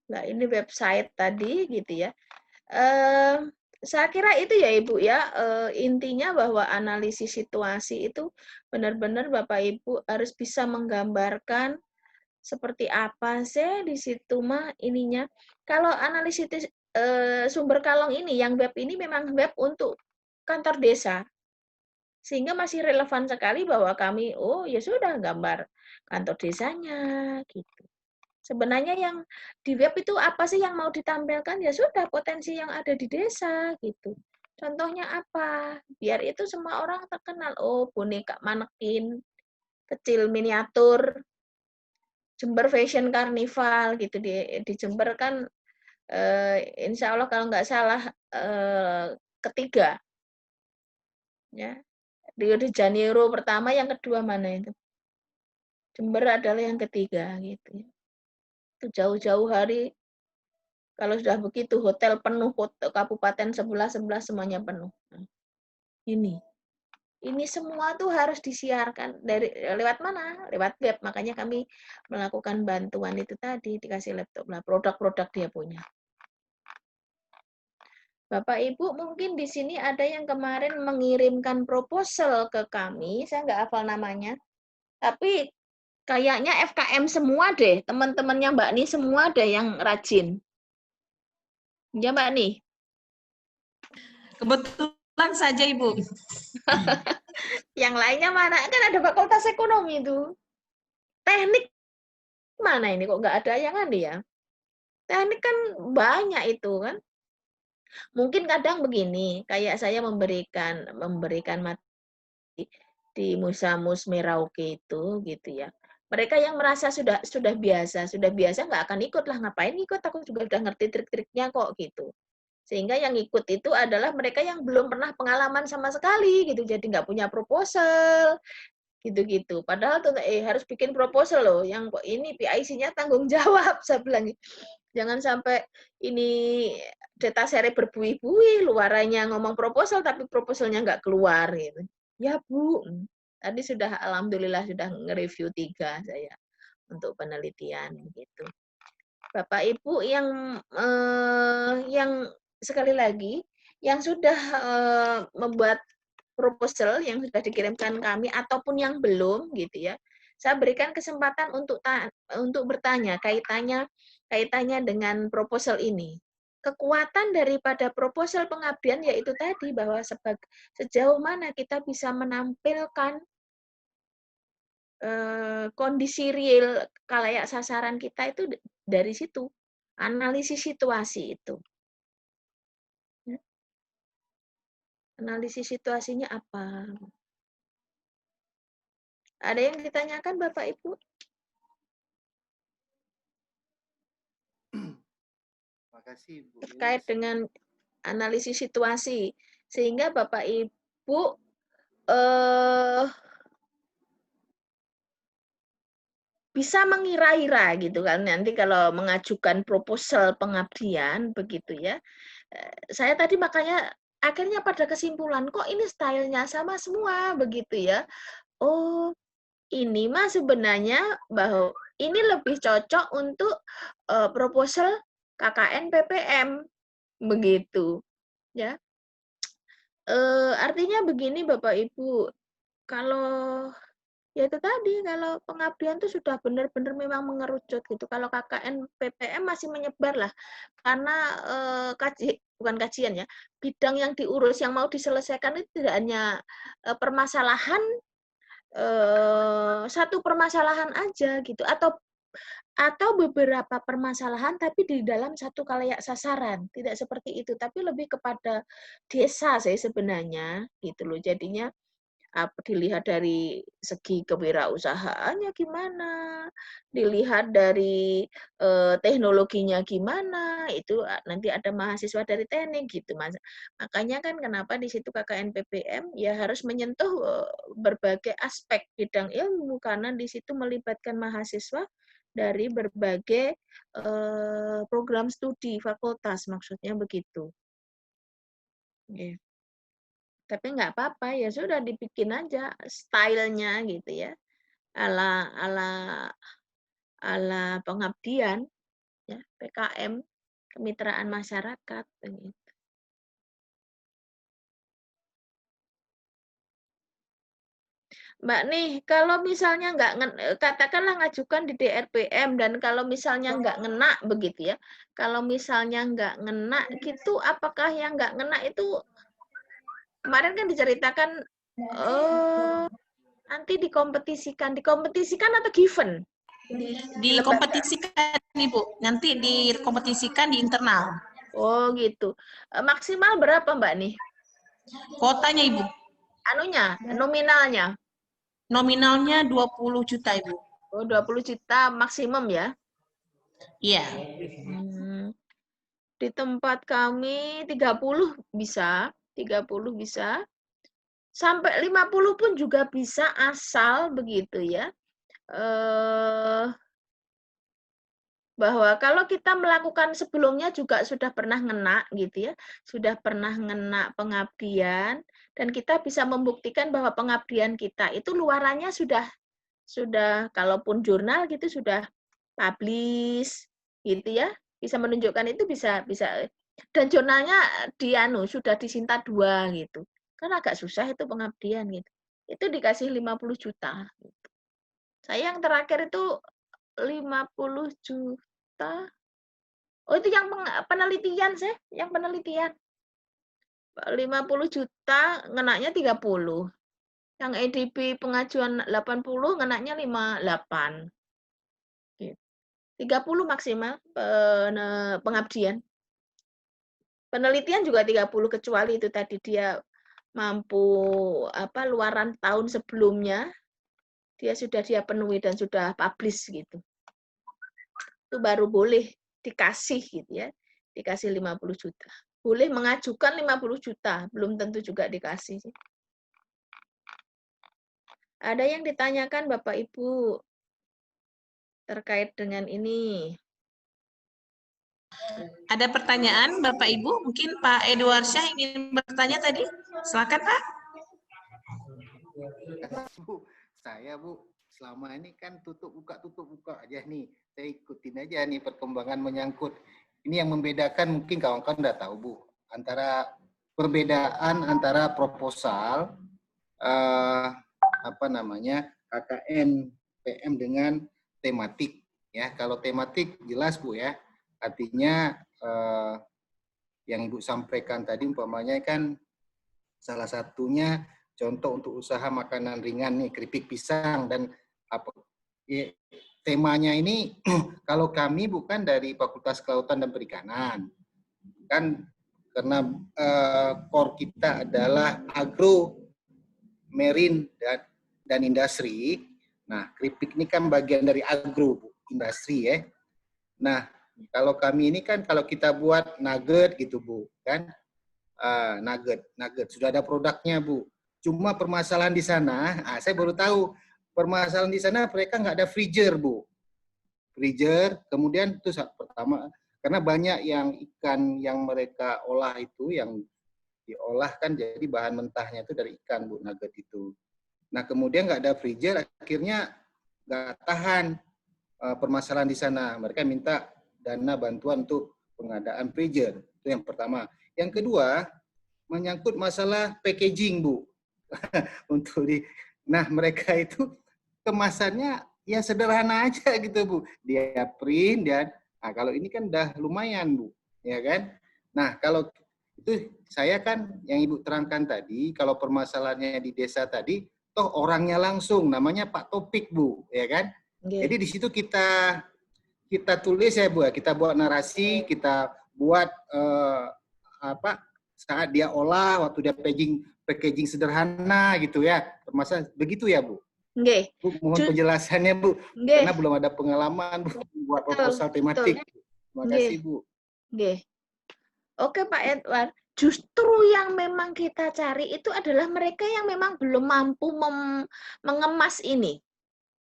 Nah, ini website tadi gitu ya. Eee, saya kira itu ya Ibu ya, intinya bahwa analisis situasi itu benar-benar Bapak Ibu harus bisa menggambarkan seperti apa sih di situ mah ininya. Kalau analisis sumber kalong ini, yang web ini memang web untuk kantor desa, sehingga masih relevan sekali bahwa kami, oh ya sudah gambar kantor desanya, gitu. Sebenarnya yang di web itu apa sih yang mau ditampilkan? Ya sudah potensi yang ada di desa gitu. Contohnya apa? Biar itu semua orang terkenal. Oh, boneka manekin kecil miniatur Jember Fashion Carnival gitu di Jember kan insya Allah kalau nggak salah ketiga ya. Rio de Janeiro pertama, yang kedua mana itu? Jember adalah yang ketiga gitu ya. Itu jauh-jauh hari. Kalau sudah begitu hotel penuh, kabupaten sebelah-sebelah semuanya penuh. Nah, ini. Ini semua tuh harus disiarkan dari lewat mana? Lewat web. Makanya kami melakukan bantuan itu tadi, dikasih laptop lah, produk-produk dia punya. Bapak Ibu mungkin di sini ada yang kemarin mengirimkan proposal ke kami, saya nggak hafal namanya, tapi kayaknya FKM semua deh, teman-temannya Mbak Ni semua deh yang rajin. Ya Mbak Ni? Kebetulan saja Ibu. Yang lainnya mana? Kan ada fakultas ekonomi itu. Teknik mana ini kok nggak ada yang ada ya? Teknik kan banyak itu kan. Mungkin kadang begini, kayak saya memberikan materi di Musamus Merauke itu gitu ya. Mereka yang merasa sudah biasa nggak akan ikut lah, ngapain ikut, aku juga udah ngerti trik-triknya kok gitu. Sehingga yang ikut itu adalah mereka yang belum pernah pengalaman sama sekali gitu, jadi nggak punya proposal, gitu-gitu. Padahal tuh harus bikin proposal loh, yang kok ini PIC-nya tanggung jawab, saya bilang. Jangan sampai ini data seri berbuih-buih, luarannya ngomong proposal tapi proposalnya nggak keluar gitu. Ya Bu, tadi sudah alhamdulillah sudah nge-review 3 saya untuk penelitian gitu. Bapak Ibu yang sekali lagi yang sudah membuat proposal yang sudah dikirimkan kami ataupun yang belum gitu ya. Saya berikan kesempatan untuk bertanya kaitannya dengan proposal ini. Kekuatan daripada proposal pengabdian yaitu tadi bahwa sejauh mana kita bisa menampilkan kondisi real kalayak sasaran kita itu dari situ. Analisis situasi itu. Analisis situasinya apa? Ada yang ditanyakan Bapak Ibu? Makasih Bu Terkait Iris. dengan analisis situasi. Sehingga Bapak Ibu eh, bisa mengira-ira gitu kan nanti kalau mengajukan proposal pengabdian begitu ya. Saya tadi makanya akhirnya pada kesimpulan kok ini stylenya sama semua begitu ya. Oh, ini mah sebenarnya bahwa ini lebih cocok untuk proposal KKN PPM begitu ya. Artinya begini Bapak Ibu, kalau ya itu tadi, kalau pengabdian itu sudah benar-benar memang mengerucut gitu. Kalau KKN PPM masih menyebar lah, karena bukan kajian ya, bidang yang diurus yang mau diselesaikan itu tidak hanya permasalahan satu permasalahan aja gitu, atau beberapa permasalahan tapi di dalam satu kalayak sasaran, tidak seperti itu, tapi lebih kepada desa sih sebenarnya gitu loh. Jadinya dilihat dari segi kewirausahaannya gimana, dilihat dari teknologinya gimana, itu nanti ada mahasiswa dari teknik gitu Mas. Makanya kan kenapa di situ KKN PPM ya harus menyentuh berbagai aspek bidang ilmu karena di situ melibatkan mahasiswa dari berbagai program studi fakultas maksudnya begitu. Yeah. Tapi nggak apa-apa, ya sudah dibikin aja stylenya gitu ya, ala ala ala pengabdian ya, PKM, kemitraan masyarakat. Begitu. Mbak nih, kalau misalnya nggak katakanlah ngajukan di DRPM dan kalau misalnya nggak ngena begitu ya, kalau misalnya nggak ngena gitu, apakah yang nggak ngena itu kemarin kan diceritakan nanti dikompetisikan atau given di lembaga? Dikompetisikan Ibu, nanti dikompetisikan di internal. Oh gitu. Maksimal berapa Mbak nih? Kuotanya Ibu, Anunya, nominalnya? nominalnya 20 juta Ibu. Oh 20 juta maksimum ya? Iya. Di tempat kami 30 bisa, 30 bisa. Sampai 50 pun juga bisa asal begitu ya. Bahwa kalau kita melakukan sebelumnya juga sudah pernah ngena gitu ya, sudah pernah ngena pengabdian dan kita bisa membuktikan bahwa pengabdian kita itu luarannya sudah kalaupun jurnal gitu sudah publish gitu ya, bisa menunjukkan itu bisa dan jurnalnya sudah disinta 2 gitu. Kan agak susah itu pengabdian gitu. Itu dikasih 50 juta gitu. Saya yang terakhir itu 50 juta. Oh, itu yang penelitian saya, yang penelitian. 50 juta, ngenaknya 30. Yang EDP pengajuan 80, ngenaknya 58. Gitu. 30 maksimal pengabdian. Penelitian juga 30 kecuali itu tadi dia mampu luaran tahun sebelumnya dia penuhi dan sudah publish gitu. Itu baru boleh dikasih gitu ya. Dikasih 50 juta. Boleh mengajukan 50 juta, belum tentu juga dikasih. Ada yang ditanyakan Bapak Ibu terkait dengan ini? Ada pertanyaan Bapak Ibu? Mungkin Pak Edward Syah ingin bertanya tadi. Silakan Pak. Bu, saya Bu, selama ini kan tutup buka aja nih. Saya ikutin aja nih perkembangan menyangkut. Ini yang membedakan mungkin kawan-kawan udah tahu Bu, antara perbedaan antara proposal KKN PM dengan tematik ya. Kalau tematik jelas Bu ya, artinya yang Ibu sampaikan tadi umpamanya kan salah satunya contoh untuk usaha makanan ringan nih, keripik pisang dan apa ya, temanya ini kalau kami bukan dari Fakultas Kelautan dan Perikanan kan, karena core kita adalah agro, marine dan industri. Nah, keripik ini kan bagian dari agro, industri ya. Nah, kalau kami ini kan kalau kita buat nugget gitu Bu, kan nugget sudah ada produknya Bu. Cuma permasalahan di sana, saya baru tahu permasalahan di sana mereka nggak ada freezer Bu. Freezer, kemudian itu pertama karena banyak yang ikan yang mereka olah itu yang diolah kan jadi bahan mentahnya itu dari ikan Bu, nugget itu. Nah kemudian nggak ada freezer, akhirnya nggak tahan permasalahan di sana. Mereka minta dana bantuan untuk pengadaan freezer. Itu yang pertama. Yang kedua, menyangkut masalah packaging, Bu. Nah, mereka itu kemasannya ya sederhana aja gitu, Bu. Dia print dan kalau ini kan udah lumayan, Bu. Ya kan? Nah, kalau itu saya kan yang Ibu terangkan tadi, kalau permasalahannya di desa tadi, toh orangnya langsung namanya Pak Topik, Bu, ya kan? Okay. Jadi di situ kita tulis ya Bu, kita buat narasi, kita buat saat dia olah, waktu dia packaging sederhana gitu ya, termasuk begitu ya Bu. Nggih. Bu, mohon penjelasannya Bu, karena belum ada pengalaman Bu buat proposal tematik. Terima kasih Bu. Nggih. Oke Pak Edward, justru yang memang kita cari itu adalah mereka yang memang belum mampu mengemas ini,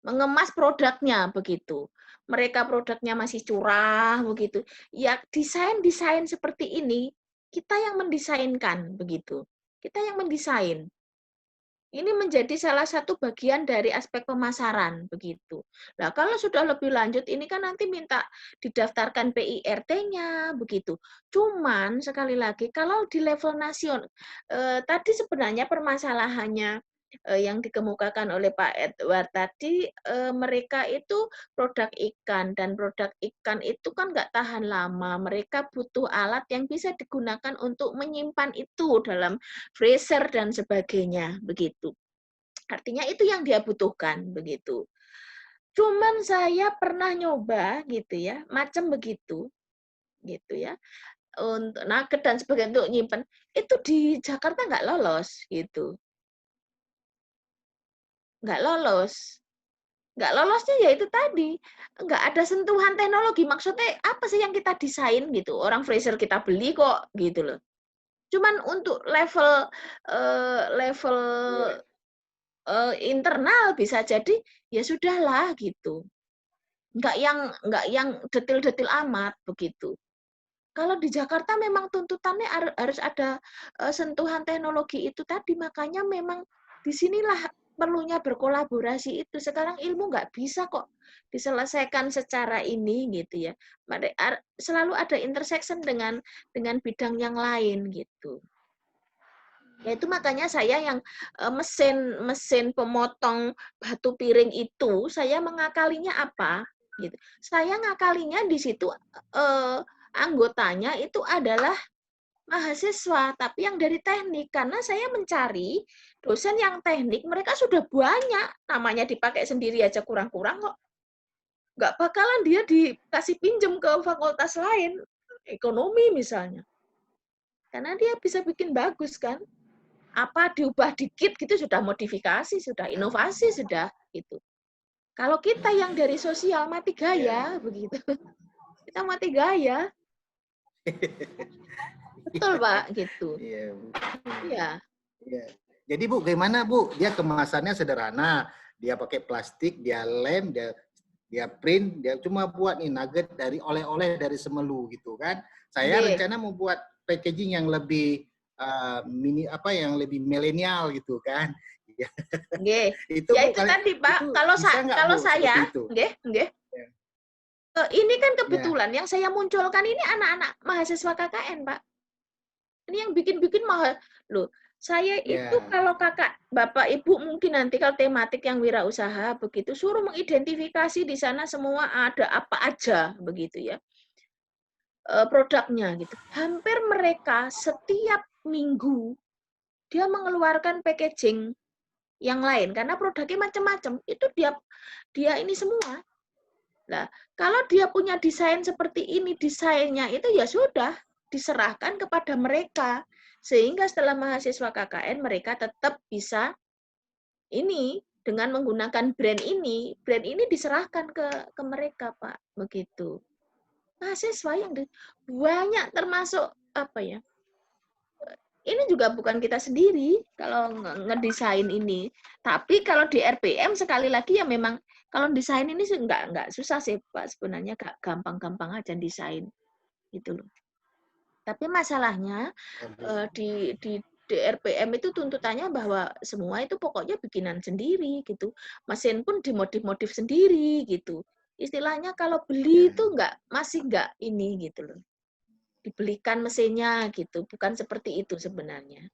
mengemas produknya begitu. Mereka produknya masih curah begitu. Ya desain seperti ini kita yang mendesainkan begitu. Kita yang mendesain. Ini menjadi salah satu bagian dari aspek pemasaran begitu. Nah, kalau sudah lebih lanjut ini kan nanti minta didaftarkan PIRT-nya begitu. Cuman sekali lagi kalau di level nasional tadi sebenarnya permasalahannya yang dikemukakan oleh Pak Edward tadi mereka itu produk ikan dan produk ikan itu kan nggak tahan lama. Mereka butuh alat yang bisa digunakan untuk menyimpan itu dalam freezer dan sebagainya begitu. Artinya itu yang dia butuhkan begitu. Cuman saya pernah nyoba gitu ya, macam begitu gitu ya. Untuk nugget dan sebagainya untuk nyimpen itu di Jakarta nggak lolos gitu. Nggak lolos. Nggak lolosnya ya itu tadi, nggak ada sentuhan teknologi. Maksudnya apa sih yang kita desain gitu? Orang freezer kita beli kok gitu loh. Cuman untuk level Iya. internal bisa jadi ya sudahlah gitu. Nggak yang detil-detil amat begitu. Kalau di Jakarta memang tuntutannya harus ada sentuhan teknologi itu tadi, makanya memang disinilah perlunya berkolaborasi itu. Sekarang ilmu nggak bisa kok diselesaikan secara ini gitu ya. Selalu ada intersection dengan bidang yang lain gitu. Ya itu makanya saya yang mesin pemotong batu piring itu saya mengakalinya apa gitu. Saya ngakalinya di situ anggotanya itu adalah mahasiswa tapi yang dari teknik karena saya mencari dosen yang teknik mereka sudah banyak namanya dipakai sendiri aja kurang-kurang kok. Nggak bakalan dia dikasih pinjem ke fakultas lain ekonomi misalnya. Karena dia bisa bikin bagus kan. Apa diubah dikit gitu sudah modifikasi, sudah inovasi, sudah gitu. Kalau kita yang dari sosial mati gaya begitu. Kita mati gaya. Betul, Pak, gitu. Iya, Bu. Iya. Iya. Jadi Bu, gimana Bu? Dia kemasannya sederhana. Dia pakai plastik, dia lem, dia print, dia cuma buat nih nugget dari oleh-oleh dari Semelu gitu kan. Saya Nggih. rencana mau buat packaging yang lebih yang lebih milenial gitu kan. Nggih. Itu Ya Bu, itu tadi, Pak. itu Kalau bisa nggak kalau Bu saya, seperti itu? nggih, nggih. Ya. Ini kan Ya. kebetulan yang saya munculkan ini anak-anak mahasiswa KKN, Pak. Ini yang bikin-bikin mahal. Loh, saya itu Ya. kalau kakak, bapak, ibu mungkin nanti kalau tematik yang wirausaha begitu, suruh mengidentifikasi di sana semua ada apa aja begitu ya produknya gitu. Hampir mereka setiap minggu dia mengeluarkan packaging yang lain karena produknya macam-macam. Itu dia ini semua. Nah, kalau dia punya desain seperti ini, desainnya itu ya sudah diserahkan kepada mereka. Sehingga setelah mahasiswa KKN mereka tetap bisa ini dengan menggunakan brand ini diserahkan ke mereka, Pak. Begitu. Mahasiswa yang banyak termasuk apa ya? Ini juga bukan kita sendiri kalau ngedesain ini. Tapi kalau di RPM sekali lagi ya memang kalau desain ini sih nggak susah sih Pak sebenarnya gampang-gampang aja desain gitu loh. Tapi masalahnya di RPM itu tuntutannya bahwa semua itu pokoknya bikinan sendiri gitu. Mesin pun dimodif-modif sendiri gitu. Istilahnya kalau beli itu masih nggak ini gitu loh. Dibelikan mesinnya gitu, bukan seperti itu sebenarnya.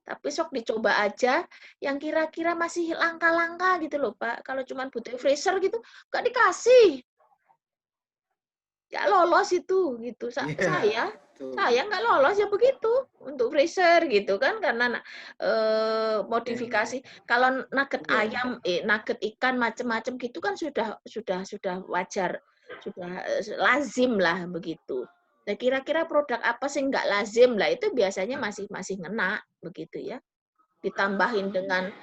Tapi sok dicoba aja yang kira-kira masih langka-langka gitu loh, Pak. Kalau cuma butuh freezer gitu, nggak dikasih. Ya lolos itu gitu. Iya, betul. Saya nggak lolos ya begitu untuk freezer gitu kan karena Iya, modifikasi. Kalau nugget iya. ayam, nugget ikan macam-macam gitu kan sudah wajar, sudah lazim lah begitu. Nah kira-kira produk apa sih nggak lazim lah itu biasanya masih ngena begitu ya. Ditambahin dengan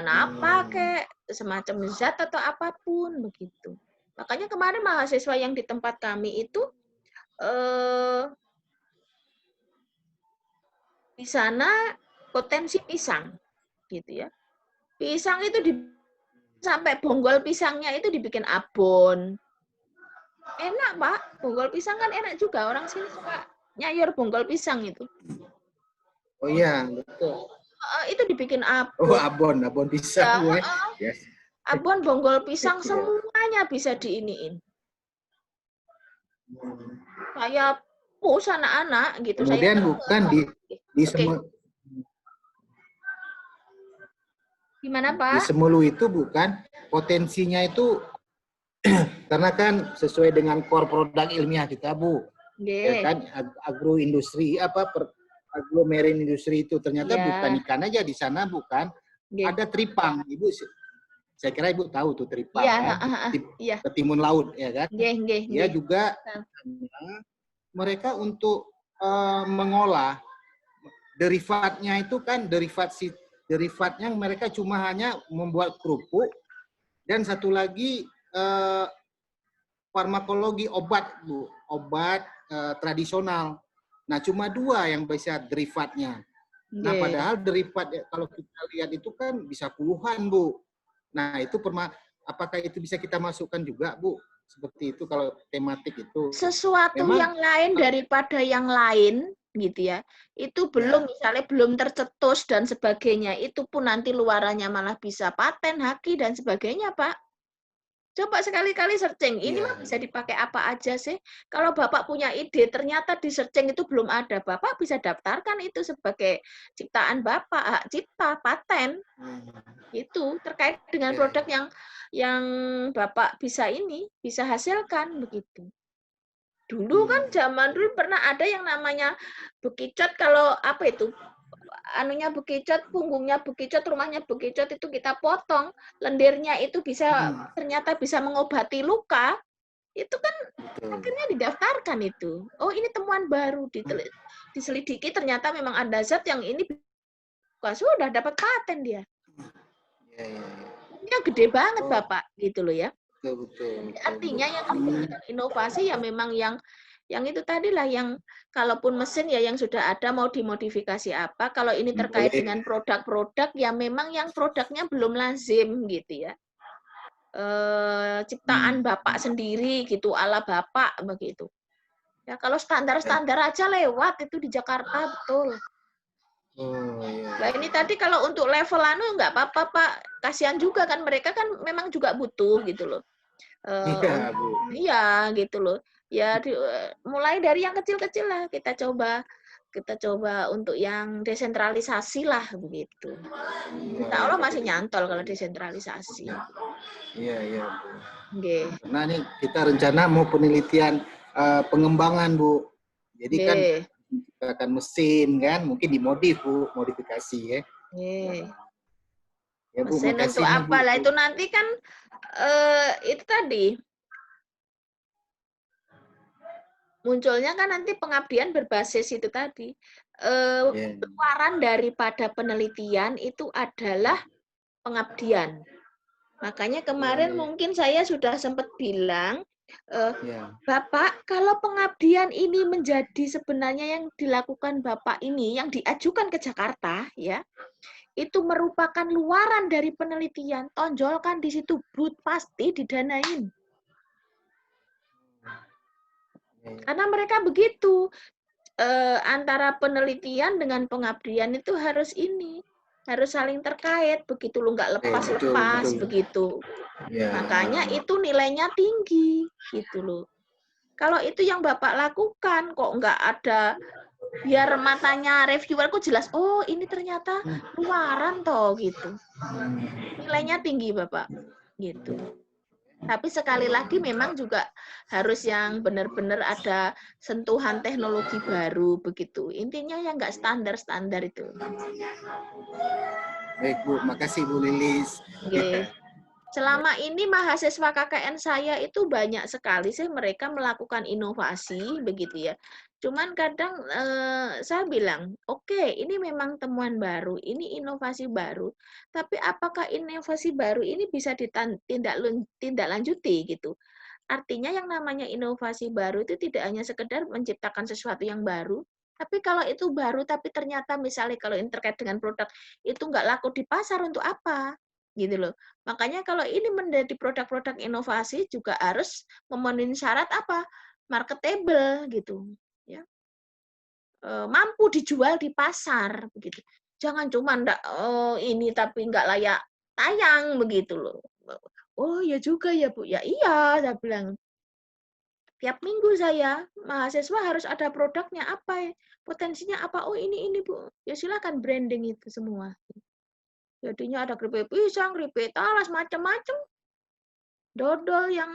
apa Hmm. kek semacam zat atau apapun begitu. Makanya kemarin mahasiswa yang di tempat kami itu di sana potensi pisang gitu ya. Pisang itu sampai bonggol pisangnya itu dibikin abon. Enak, Pak. Bonggol pisang kan enak juga. Orang sini suka nyayur bonggol pisang itu. Oh iya, betul. Itu dibikin Oh, abon. abon pisang Ya, gue. Yes. abon, bonggol pisang, Iya. semuanya bisa diiniin. Hmm. Saya push anak-anak gitu. Kemudian Saya bukan di Oke, gimana di Pak? Semulu itu bukan potensinya itu karena kan sesuai dengan core produk ilmiah kita, Bu. Ya Nggih. kan agroindustri agromarine industri itu ternyata bukan Ya, ikan aja di sana, bukan nggih. ada tripang. Ibu, saya kira Ibu tahu tuh tripang Iya, kan, iya. ketimun laut ya kan. Nggih, nggih, Dia nggih. juga mereka untuk mengolah derivatnya itu kan derivatnya mereka cuma hanya membuat kerupuk dan satu lagi farmakologi obat, Bu, obat tradisional. Nah, cuma 2 yang bisa derivatnya. Nah, Nggih. padahal derivat kalau kita lihat itu kan bisa puluhan, Bu. Nah, itu apakah itu bisa kita masukkan juga, Bu? Seperti itu kalau tematik itu. Sesuatu Memang yang lain daripada yang lain gitu ya. Itu belum ya, misalnya belum tercetus dan sebagainya. Itu pun nanti luarannya malah bisa paten, haki dan sebagainya, Pak. Coba sekali-kali searching, ini mah ya, bisa dipakai apa aja sih? Kalau Bapak punya ide, ternyata di searching itu belum ada, Bapak bisa daftarkan itu sebagai ciptaan Bapak, hak cipta, paten. Itu terkait dengan ya, produk yang Bapak bisa hasilkan begitu. Dulu kan zaman dulu pernah ada yang namanya bekicot, kalau apa itu? Anunya bekicot, punggungnya bekicot, rumahnya bekicot itu kita potong, lendirnya itu ternyata bisa mengobati luka, itu kan betul. akhirnya didaftarkan itu. Oh, ini temuan baru, diselidiki ternyata memang ada zat yang ini sudah dapat paten dia. Ya, ya, ya. Ini gede banget Oh, Bapak, gitu loh ya. betul, betul, Jadi betul, artinya yang betul. dengan inovasi ya memang yang itu tadilah yang kalaupun mesin ya yang sudah ada mau dimodifikasi apa, kalau ini terkait Boleh. dengan produk-produk ya memang yang produknya belum lazim gitu ya. Ciptaan Bapak sendiri gitu, ala Bapak begitu. Ya kalau standar-standar aja lewat itu di Jakarta betul. Oh, iya. Nah ini tadi kalau untuk level nggak apa-apa Pak, kasihan juga kan mereka kan memang juga butuh gitu loh. Iya, Bu. Iya gitu loh. Ya mulai dari yang kecil-kecil lah kita coba untuk yang desentralisasi lah begitu. Insya Allah masih nyantol kalau desentralisasi. Iya, iya, Bu. Nggih. Nah, ini kita rencana mau penelitian pengembangan, Bu. Jadi kan Nggih. akan mesin kan, mungkin dimodif, Bu, modifikasi ya. Nggih. Ya, Bu, Mesin untuk makasih nih, Bu. apa lah itu nanti kan itu tadi munculnya kan nanti pengabdian berbasis itu tadi. Yeah. Luaran daripada penelitian itu adalah pengabdian. Makanya kemarin mungkin saya sudah sempat bilang, Bapak, kalau pengabdian ini menjadi sebenarnya yang dilakukan Bapak ini, yang diajukan ke Jakarta, ya, itu merupakan luaran dari penelitian. Tonjolkan di situ, but pasti didanain. Karena mereka begitu. Antara penelitian dengan pengabdian itu harus saling terkait, begitu lo nggak lepas-lepas begitu. Makanya itu nilainya tinggi gitu loh. Kalau itu yang Bapak lakukan kok nggak ada, biar matanya reviewer kok jelas, oh ini ternyata luaran toh gitu. Nilainya tinggi Bapak gitu. Tapi sekali lagi memang juga harus yang benar-benar ada sentuhan teknologi baru begitu. Intinya yang nggak standar-standar itu. Baik Bu, makasih Bu Lilis. Oke. Selama ini mahasiswa KKN saya itu banyak sekali sih mereka melakukan inovasi begitu ya. Cuman kadang saya bilang, oke, ini memang temuan baru, ini inovasi baru. Tapi apakah inovasi baru ini bisa ditindaklanjuti gitu? Artinya yang namanya inovasi baru itu tidak hanya sekedar menciptakan sesuatu yang baru, tapi kalau itu baru tapi ternyata misalnya kalau ini terkait dengan produk itu nggak laku di pasar untuk apa? Gitu loh. Makanya kalau ini menjadi produk-produk inovasi juga harus memenuhi syarat apa? Marketable gitu, ya. Mampu dijual di pasar begitu. Jangan cuma ndak ini tapi nggak layak tayang begitu loh. Oh ya juga ya Bu, ya iya saya bilang. Tiap minggu saya mahasiswa harus ada produknya apa, potensinya apa, oh ini Bu, ya silakan branding itu semua. Jadinya ada keripik pisang, keripik talas, macam-macam. Dodol yang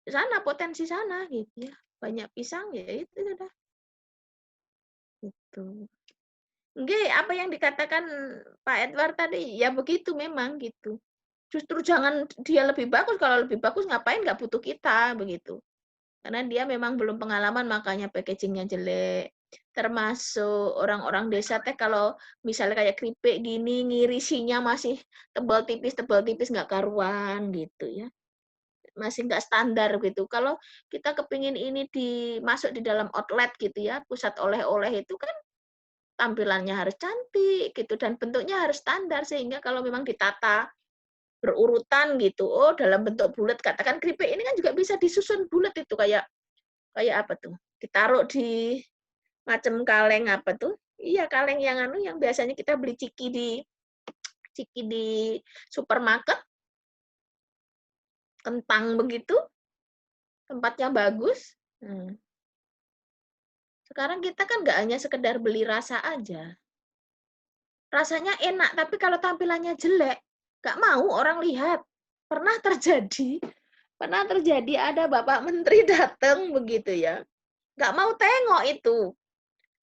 sana potensi sana gitu ya. Banyak pisang ya itu sudah. Gitu. Nggih, apa yang dikatakan Pak Edward tadi, ya begitu memang gitu. Justru jangan dia lebih bagus, kalau lebih bagus ngapain nggak butuh kita, begitu. Karena dia memang belum pengalaman makanya packagingnya jelek. Termasuk orang-orang desa teh kalau misalnya kayak keripik gini, ngirisinya masih tebal tipis nggak karuan gitu ya. Masih nggak standar gitu. Kalau kita kepingin ini dimasuk di dalam outlet gitu ya, pusat oleh-oleh itu kan tampilannya harus cantik gitu dan bentuknya harus standar sehingga kalau memang ditata berurutan gitu, oh dalam bentuk bulat, katakan keripik ini kan juga bisa disusun bulat itu kayak apa tuh? Ditaruh di macam kaleng apa tuh? Iya, kaleng yang yang biasanya kita beli ciki di supermarket, kentang begitu, tempatnya bagus. Sekarang kita kan nggak hanya sekedar beli rasa aja. Rasanya enak, tapi kalau tampilannya jelek, nggak mau orang lihat. Pernah terjadi ada Bapak Menteri datang begitu ya. Nggak mau tengok itu.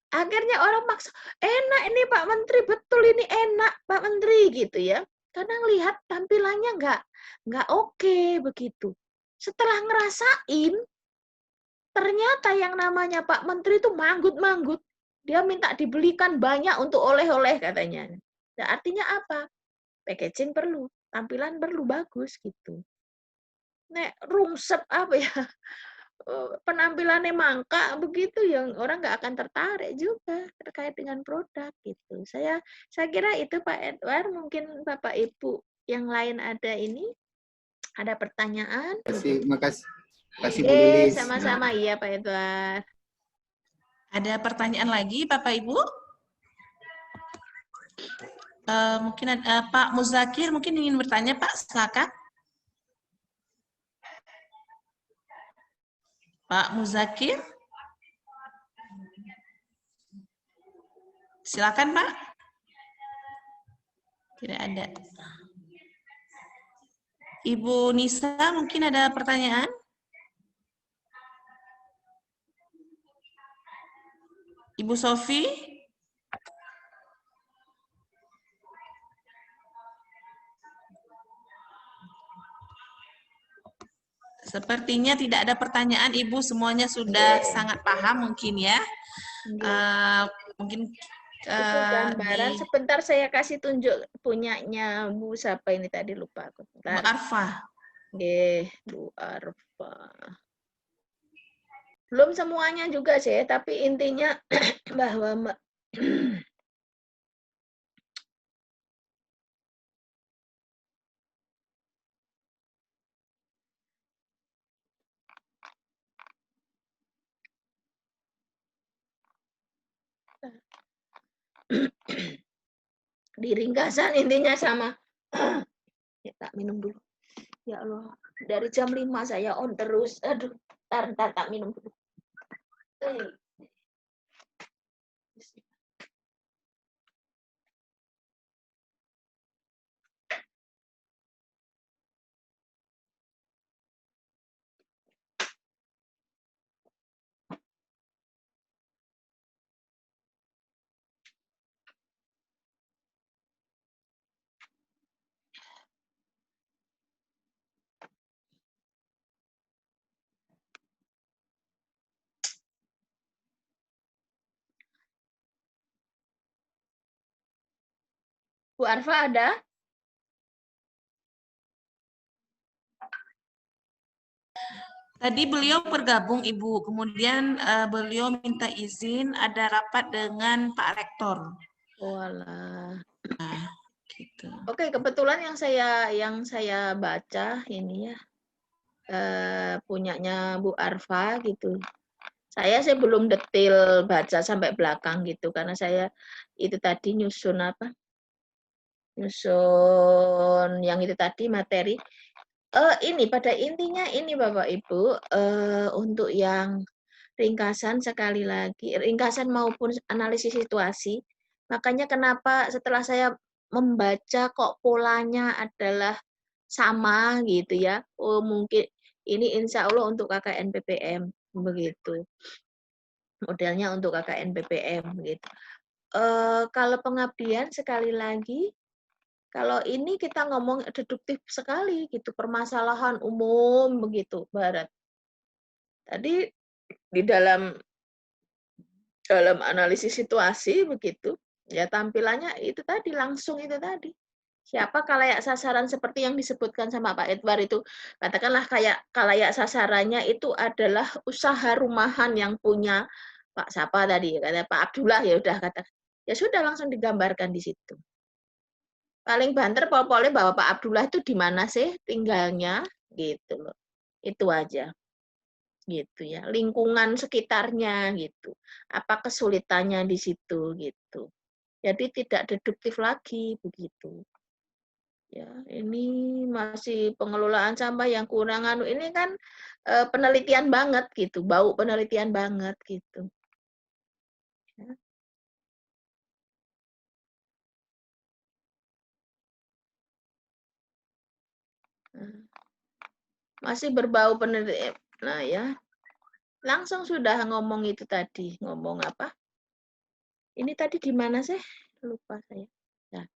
Akhirnya orang maksa, enak ini Pak Menteri, betul ini enak Pak Menteri gitu ya. Karena lihat tampilannya nggak oke begitu. Setelah ngerasain, ternyata yang namanya Pak Menteri itu manggut-manggut. Dia minta dibelikan banyak untuk oleh-oleh katanya. Nah, artinya apa? Packaging perlu, tampilan perlu bagus gitu. Nek rungsep apa ya? Penampilannya mangka begitu yang orang nggak akan tertarik juga terkait dengan produk gitu. Saya kira itu Pak Edward, mungkin Bapak Ibu yang lain ada ada pertanyaan? Makasih Bu Lilis. Sama-sama iya Pak Edward. Ada pertanyaan lagi Bapak Ibu? Mungkin ada Pak Muzakir mungkin ingin bertanya Pak, silakan. Pak Muzakir. Silakan Pak. Tidak ada. Ibu Nisa mungkin ada pertanyaan? Ibu Sofi? Sepertinya tidak ada pertanyaan, Ibu semuanya sudah sangat paham mungkin ya. Mungkin itu gambaran. Sebentar saya kasih tunjuk punyanya Bu siapa ini tadi lupa aku. Bu Arfa. Bu Arfa. Belum semuanya juga sih, tapi intinya bahwa di ringkasan intinya sama. Ya, tak minum dulu. Ya Allah, dari jam 5 saya on terus. Aduh, ntar tak minum dulu. Bu Arfa ada? Tadi beliau bergabung Ibu, kemudian beliau minta izin ada rapat dengan Pak Rektor. Walah. Nah, gitu. Oke, kebetulan yang saya baca ini ya punyanya Bu Arfa gitu. Saya belum detail baca sampai belakang gitu karena saya itu tadi nyusun apa? Nyusun yang itu tadi materi. Ini pada intinya ini Bapak Ibu, untuk yang ringkasan sekali lagi, ringkasan maupun analisis situasi. Makanya kenapa setelah saya membaca kok polanya adalah sama gitu ya. Oh mungkin ini insya Allah untuk KKN PPM begitu. Modelnya untuk KKN PPM gitu. Kalau pengabdian sekali lagi, kalau ini kita ngomong deduktif sekali gitu, permasalahan umum begitu, Barat. Tadi di dalam analisis situasi begitu, ya tampilannya itu tadi langsung itu tadi. Siapa khalayak sasaran seperti yang disebutkan sama Pak Edward itu, katakanlah kayak khalayak sasarannya itu adalah usaha rumahan yang punya Pak siapa tadi, kata Pak Abdullah ya udah kata, ya sudah langsung digambarkan di situ. Paling banter pol-polnya bahwa Pak Abdullah itu di mana sih tinggalnya gitu loh. Itu aja. Gitu ya. Lingkungan sekitarnya gitu. Apa kesulitannya di situ gitu. Jadi tidak deduktif lagi begitu. Ya, ini masih pengelolaan sampah yang kurang anu ini kan penelitian banget gitu, bau penelitian banget gitu. Ya. Masih berbau penelitian. Nah ya, langsung sudah ngomong itu tadi, ngomong apa? Ini tadi di mana sih? Lupa saya. Nah,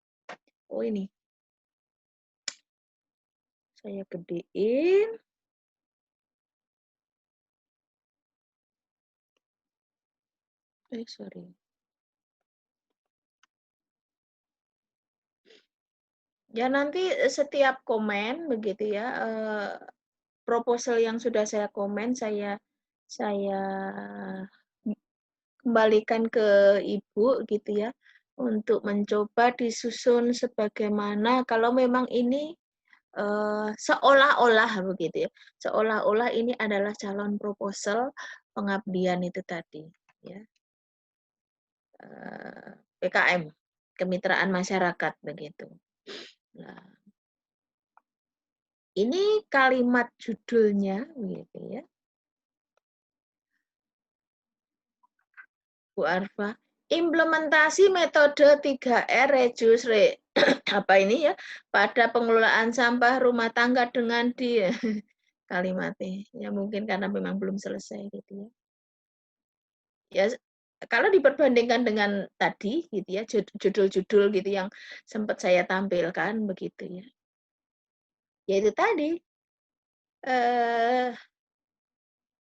oh ini. Saya gedein. Sorry. Ya nanti setiap komen begitu ya, proposal yang sudah saya komen saya kembalikan ke Ibu gitu ya untuk mencoba disusun sebagaimana kalau memang ini seolah-olah begitu ya, seolah-olah ini adalah calon proposal pengabdian itu tadi ya. PKM, kemitraan masyarakat begitu. Nah, ini kalimat judulnya begitu ya. Bu Arfa, implementasi metode 3R reduce apa ini ya pada pengelolaan sampah rumah tangga dengan di kalimatnya ya mungkin karena memang belum selesai gitu ya. Ya kalau diperbandingkan dengan tadi gitu ya judul-judul gitu yang sempat saya tampilkan begitu ya. Ya itu tadi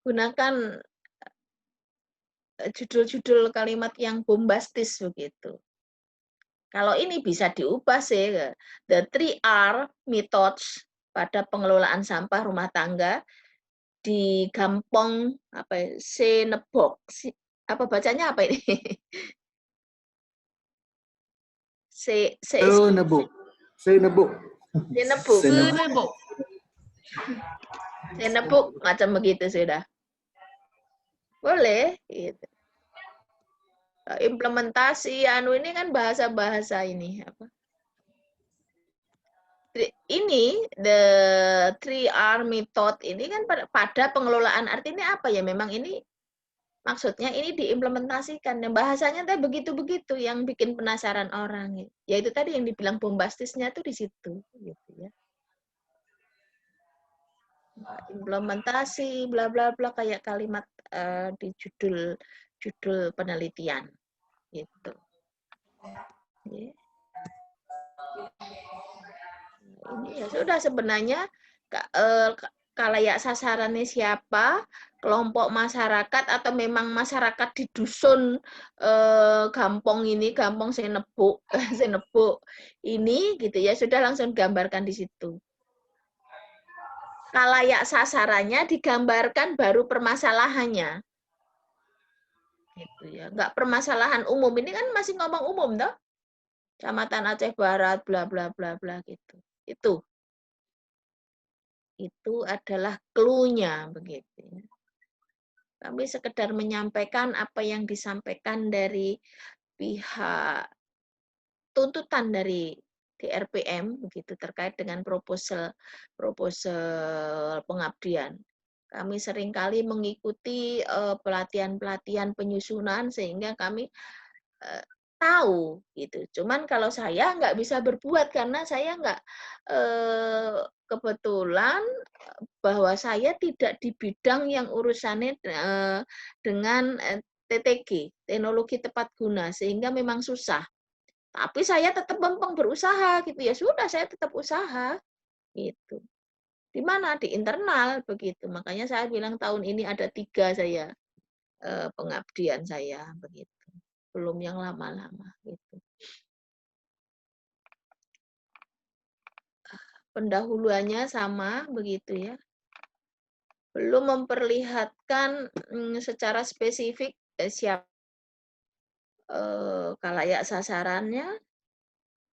gunakan judul-judul kalimat yang bombastis begitu. Kalau ini bisa diubah sih, the 3R methods pada pengelolaan sampah rumah tangga di Gampong apa ya, Senebok. Apa bacanya apa ini? Senebuk. Senebuk. Senebuk. Senebuk. Senebuk macam begitu sudah. Boleh gitu. Implementasi anu ini kan bahasa-bahasa ini apa? Ini the 3R method ini kan pada pengelolaan artinya apa ya? Memang ini maksudnya ini diimplementasikan dan bahasanya tadi begitu-begitu yang bikin penasaran orang. Ya itu tadi yang dibilang bombastisnya tuh di situ gitu ya. Implementasi bla bla bla kayak kalimat di judul penelitian gitu. Ya. Ini ya sudah sebenarnya khalayak sasarannya siapa, kelompok masyarakat atau memang masyarakat di dusun Gampong ini, Gampong Senebuk, Senebuk ini gitu ya sudah langsung gambarkan di situ. Khalayak sasarannya digambarkan baru permasalahannya. Gitu ya. Enggak permasalahan umum. Ini kan masih ngomong umum toh. Kecamatan Aceh Barat bla bla bla bla gitu. Itu adalah clue-nya begitu. Kami sekedar menyampaikan apa yang disampaikan dari pihak tuntutan dari DRPM begitu terkait dengan proposal pengabdian. Kami seringkali mengikuti pelatihan-pelatihan penyusunan sehingga kami tahu gitu. Cuman kalau saya nggak bisa berbuat karena saya nggak kebetulan bahwa saya tidak di bidang yang urusannya dengan TTG, teknologi tepat guna, sehingga memang susah. Tapi saya tetap lempeng berusaha gitu ya. Sudah saya tetap usaha gitu. Di mana? Di internal begitu. Makanya saya bilang tahun ini ada 3 saya pengabdian saya begitu. Belum yang lama-lama gitu. Pendahuluannya sama begitu ya. Belum memperlihatkan secara spesifik siapa khalayak sasarannya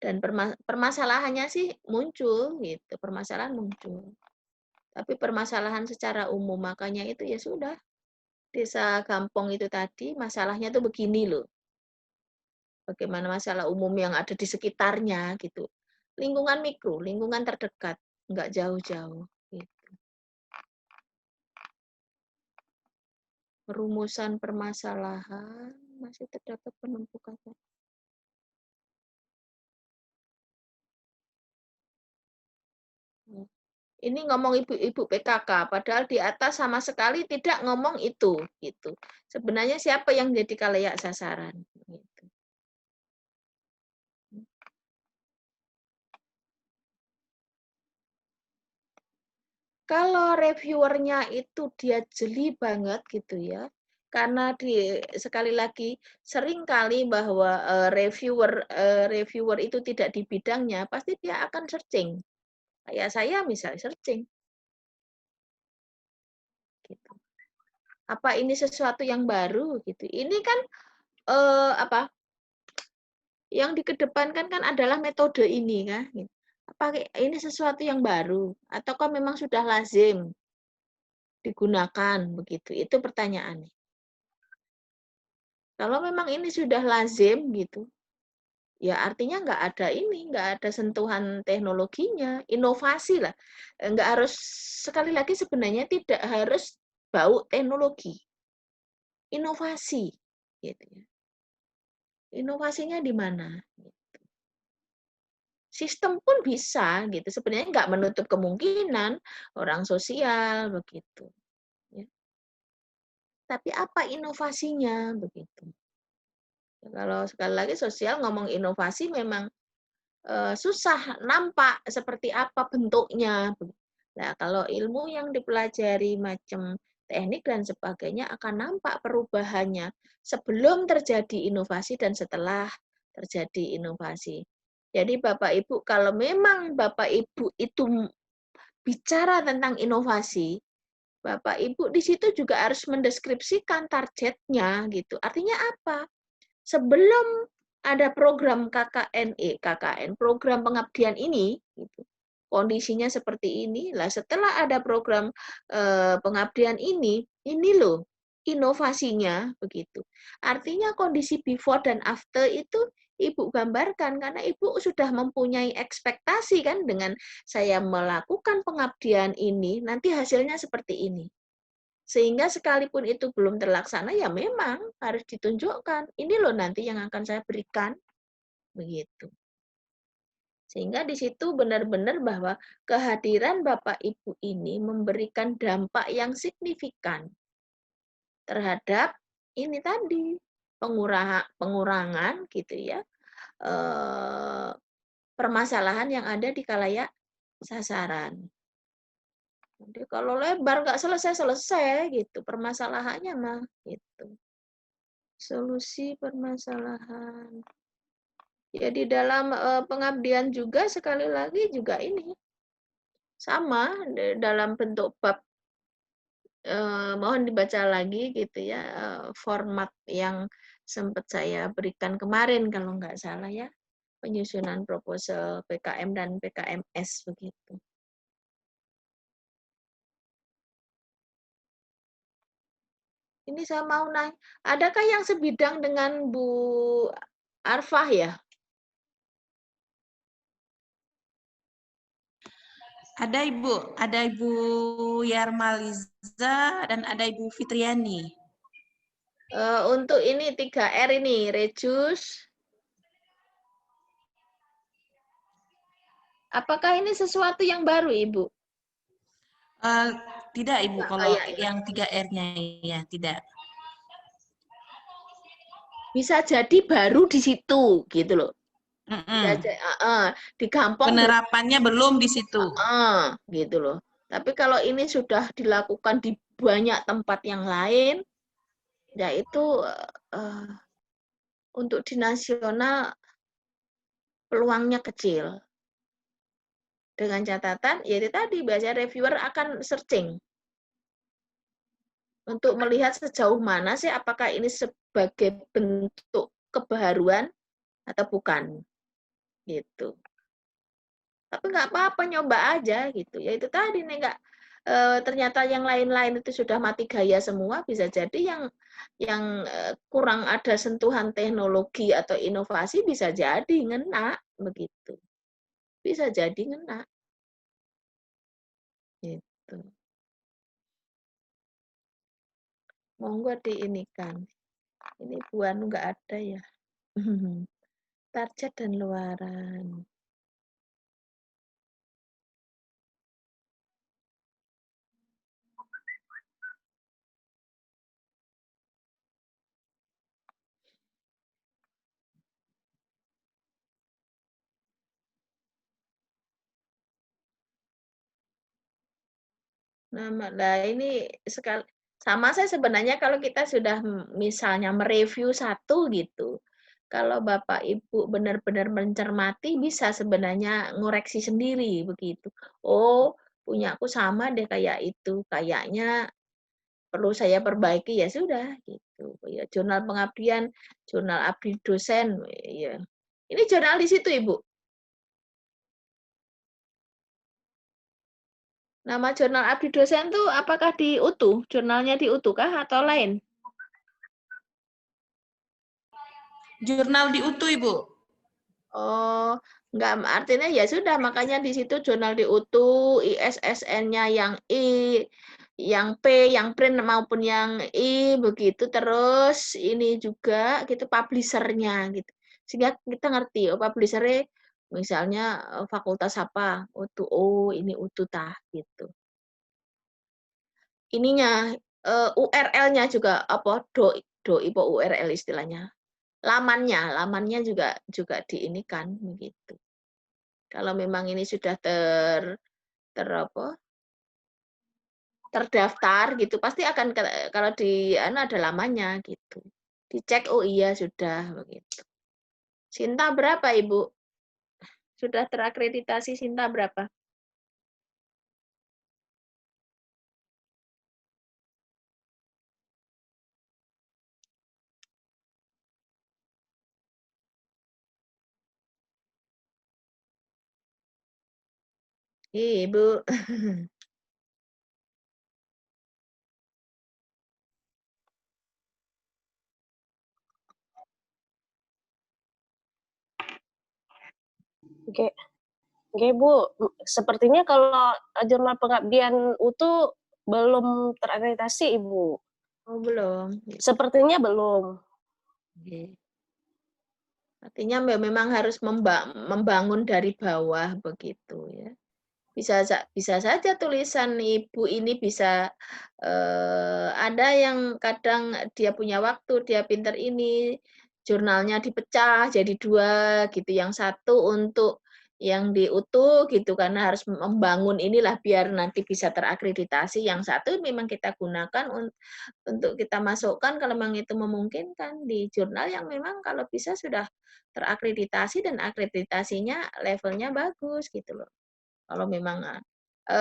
dan permasalahannya sih muncul gitu, permasalahan muncul. Tapi permasalahan secara umum makanya itu ya sudah. Desa Gampong itu tadi masalahnya tuh begini loh. Bagaimana masalah umum yang ada di sekitarnya gitu. Lingkungan mikro, lingkungan terdekat, nggak jauh-jauh gitu. Perumusan permasalahan masih terdapat penumpukan. Ini ngomong ibu-ibu PKK, padahal di atas sama sekali tidak ngomong itu, gitu. Sebenarnya siapa yang jadi khalayak sasaran? Gitu. Kalau reviewernya itu dia jeli banget gitu ya, karena sekali lagi sering kali bahwa reviewer itu tidak di bidangnya, pasti dia akan searching. Kayak saya misalnya searching. Gitu. Apa ini sesuatu yang baru gitu? Ini kan apa? Yang dikedepankan kan adalah metode ini kan. Apa ini sesuatu yang baru ataukah memang sudah lazim digunakan begitu? Itu pertanyaannya. Kalau memang ini sudah lazim gitu, ya artinya nggak ada sentuhan teknologinya, inovasi lah. Nggak harus, sekali lagi sebenarnya tidak harus bau teknologi, inovasi, gitu ya. Inovasinya di mana? Sistem pun bisa gitu. Sebenarnya nggak menutup kemungkinan orang sosial begitu. Ya. Tapi apa inovasinya begitu? Kalau sekali lagi sosial ngomong inovasi memang susah nampak seperti apa bentuknya. Nah, kalau ilmu yang dipelajari macam teknik dan sebagainya akan nampak perubahannya sebelum terjadi inovasi dan setelah terjadi inovasi. Jadi Bapak Ibu, kalau memang Bapak Ibu itu bicara tentang inovasi, Bapak Ibu di situ juga harus mendeskripsikan targetnya gitu. Artinya apa? Sebelum ada program KKN, program pengabdian ini, gitu, kondisinya seperti ini, lah setelah ada program pengabdian ini loh inovasinya begitu. Artinya kondisi before dan after itu Ibu gambarkan karena Ibu sudah mempunyai ekspektasi kan dengan saya melakukan pengabdian ini, nanti hasilnya seperti ini. Sehingga sekalipun itu belum terlaksana, ya memang harus ditunjukkan. Ini loh nanti yang akan saya berikan. Begitu. Sehingga di situ benar-benar bahwa kehadiran Bapak Ibu ini memberikan dampak yang signifikan terhadap ini tadi, pengurangan gitu ya, permasalahan yang ada di khalayak sasaran. Jadi kalau lebar nggak selesai-selesai gitu permasalahannya mah gitu. Solusi permasalahan. Ya di dalam pengabdian juga sekali lagi juga ini sama dalam bentuk bab mohon dibaca lagi gitu ya format yang sempat saya berikan kemarin kalau nggak salah ya penyusunan proposal PKM dan PKMS begitu. Ini saya mau nanya, adakah yang sebidang dengan Bu Arfah ya? Ada Ibu Yarmaliza dan ada Ibu Fitriani. Untuk ini 3R ini, Rejus. Apakah ini sesuatu yang baru, Ibu? Tidak Ibu, Enggak, kalau kayaknya. yang 3R-nya ya tidak. Bisa jadi baru di situ, gitu loh. Bisa Mm-mm. di kampung Penerapannya belum di situ. gitu loh. Tapi kalau ini sudah dilakukan di banyak tempat yang lain, ya itu untuk di nasional peluangnya kecil. Dengan catatan, yaitu tadi biasanya reviewer akan searching untuk melihat sejauh mana sih apakah ini sebagai bentuk kebaruan atau bukan, gitu. Tapi nggak apa-apa, nyoba aja gitu. Ya itu tadi nih, nggak ternyata yang lain-lain itu sudah mati gaya semua, bisa jadi yang kurang ada sentuhan teknologi atau inovasi bisa jadi ngena begitu. Bisa jadi ngena. Gitu. Monggo diinikan. Ini Bu Anu nggak ada ya. Target dan luaran. Nah, ini sekali sama saya sebenarnya kalau kita sudah misalnya mereview satu gitu. Kalau Bapak Ibu benar-benar mencermati bisa sebenarnya ngoreksi sendiri begitu. Oh, punya aku sama deh kayak itu. Kayaknya perlu saya perbaiki ya sudah gitu. Ya, jurnal pengabdian, jurnal abdi dosen ya. Ini jurnal di situ, Ibu. Nama jurnal abdi dosen tuh apakah diutuh? Jurnalnya diutuh kah atau lain? Jurnal diutuh Ibu. Oh, enggak, artinya ya sudah, makanya di situ jurnal diutuh, ISSN-nya yang I, yang P, yang print maupun yang I, begitu. Terus ini juga gitu publisher-nya gitu. Sehingga kita ngerti, oh publisher-nya misalnya fakultas apa, utuh, oh ini utuh tah gitu. Ininya URL-nya juga apa doi URL istilahnya. Lamannya juga diinikan begitu. Kalau memang ini sudah terdaftar gitu, pasti akan kalau di ada lamanya gitu. Dicek, oh iya sudah begitu. Sinta berapa Ibu? Sudah terakreditasi Sinta berapa? Ibu. Oke, oke Bu. Sepertinya kalau jurnal pengabdian utuh belum terakreditasi Ibu. Oh belum. Sepertinya belum. Oke. Artinya memang harus membangun dari bawah begitu ya. Bisa saja tulisan Ibu ini bisa ada yang kadang dia punya waktu, dia pinter ini, jurnalnya dipecah jadi 2 gitu, yang satu untuk yang diutuh gitu, karena harus membangun inilah biar nanti bisa terakreditasi, yang satu memang kita gunakan untuk kita masukkan kalau memang itu memungkinkan di jurnal yang memang kalau bisa sudah terakreditasi dan akreditasinya levelnya bagus gitu loh. Kalau memang